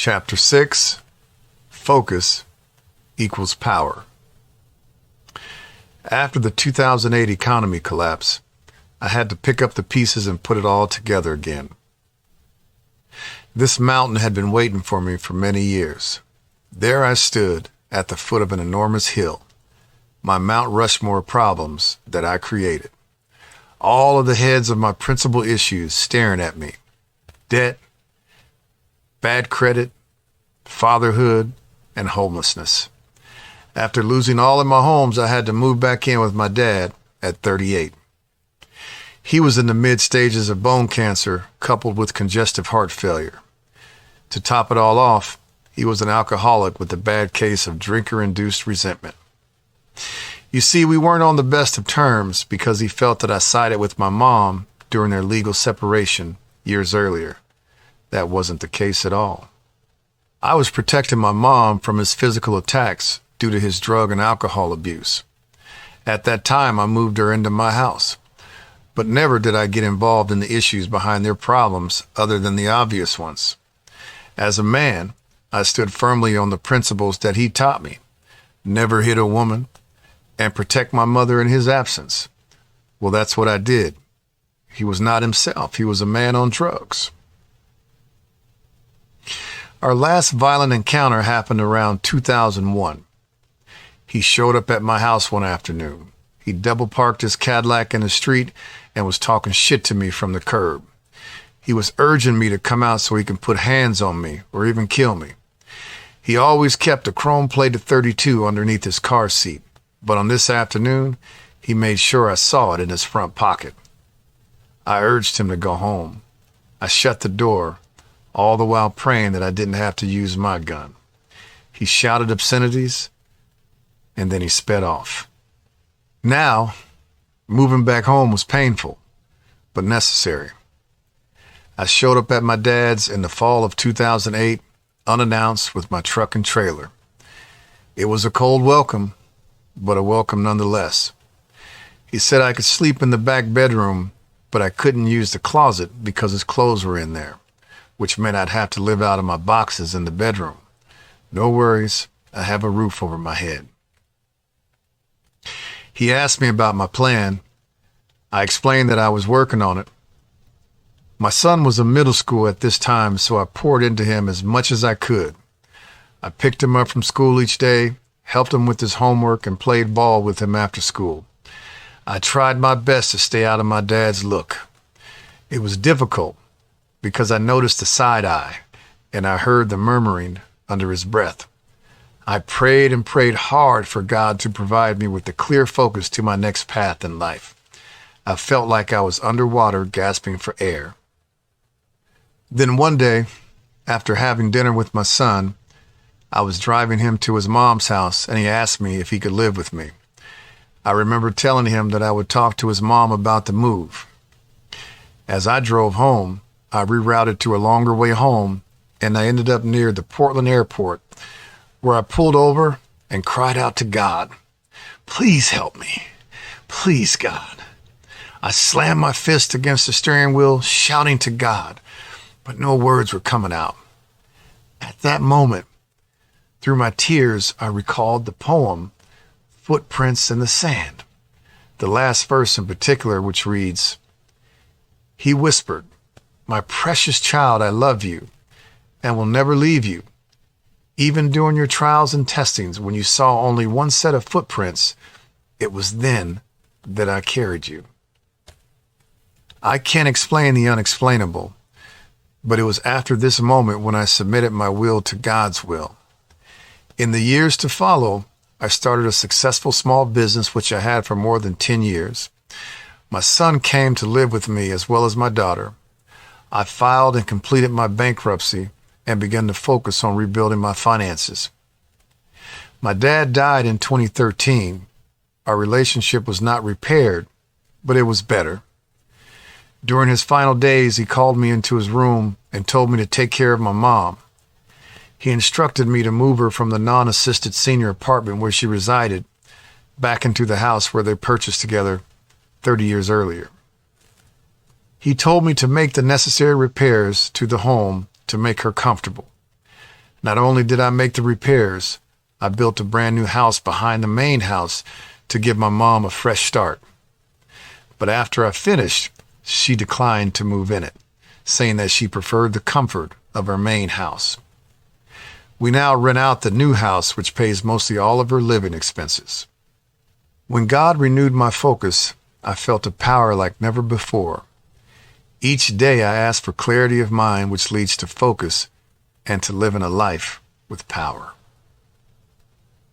Chapter 6, Focus Equals Power. After the 2008 economy collapse, I had to pick up the pieces and put it all together again. This mountain had been waiting for me for many years. There I stood at the foot of an enormous hill, my Mount Rushmore problems that I created. All of the heads of my principal issues staring at me. Debt, bad credit, fatherhood, and homelessness. After losing all of my homes, I had to move back in with my dad at 38. He was in the mid stages of bone cancer coupled with congestive heart failure. To top it all off, he was an alcoholic with a bad case of drinker-induced resentment. You see, we weren't on the best of terms because he felt that I sided with my mom during their legal separation years earlier. That wasn't the case at all. I was protecting my mom from his physical attacks due to his drug and alcohol abuse. At that time, I moved her into my house. But never did I get involved in the issues behind their problems other than the obvious ones. As a man, I stood firmly on the principles that he taught me. Never hit a woman and protect my mother in his absence. Well, that's what I did. He was not himself. He was a man on drugs. Our last violent encounter happened around 2001. He showed up at my house one afternoon. He double parked his Cadillac in the street and was talking shit to me from the curb. He was urging me to come out so he can put hands on me or even kill me. He always kept a chrome-plated .32 underneath his car seat, but on this afternoon, he made sure I saw it in his front pocket. I urged him to go home. I shut the door, all the while praying that I didn't have to use my gun. He shouted obscenities, and then he sped off. Now, moving back home was painful, but necessary. I showed up at my dad's in the fall of 2008, unannounced with my truck and trailer. It was a cold welcome, but a welcome nonetheless. He said I could sleep in the back bedroom, but I couldn't use the closet because his clothes were in there, which meant I'd have to live out of my boxes in the bedroom. No worries, I have a roof over my head. He asked me about my plan. I explained that I was working on it. My son was in middle school at this time, so I poured into him as much as I could. I picked him up from school each day, helped him with his homework, and played ball with him after school. I tried my best to stay out of my dad's look. It was difficult because I noticed the side eye, and I heard the murmuring under his breath. I prayed and prayed hard for God to provide me with the clear focus to my next path in life. I felt like I was underwater gasping for air. Then one day, after having dinner with my son, I was driving him to his mom's house and he asked me if he could live with me. I remember telling him that I would talk to his mom about the move. As I drove home, I rerouted to a longer way home and I ended up near the Portland airport, where I pulled over and cried out to God, "Please help me. Please, God." I slammed my fist against the steering wheel, shouting to God, but no words were coming out. At that moment, through my tears, I recalled the poem, Footprints in the Sand, the last verse in particular, which reads, "He whispered, 'My precious child, I love you and will never leave you. Even during your trials and testings, when you saw only one set of footprints, it was then that I carried you.'" I can't explain the unexplainable, but it was after this moment when I submitted my will to God's will. In the years to follow, I started a successful small business which I had for more than 10 years. My son came to live with me as well as my daughter. I filed and completed my bankruptcy and began to focus on rebuilding my finances. My dad died in 2013. Our relationship was not repaired, but it was better. During his final days, he called me into his room and told me to take care of my mom. He instructed me to move her from the non-assisted senior apartment where she resided back into the house where they purchased together 30 years earlier. He told me to make the necessary repairs to the home to make her comfortable. Not only did I make the repairs, I built a brand new house behind the main house to give my mom a fresh start. But after I finished, she declined to move in it, saying that she preferred the comfort of her main house. We now rent out the new house, which pays mostly all of her living expenses. When God renewed my focus, I felt a power like never before. Each day I ask for clarity of mind, which leads to focus and to living a life with power.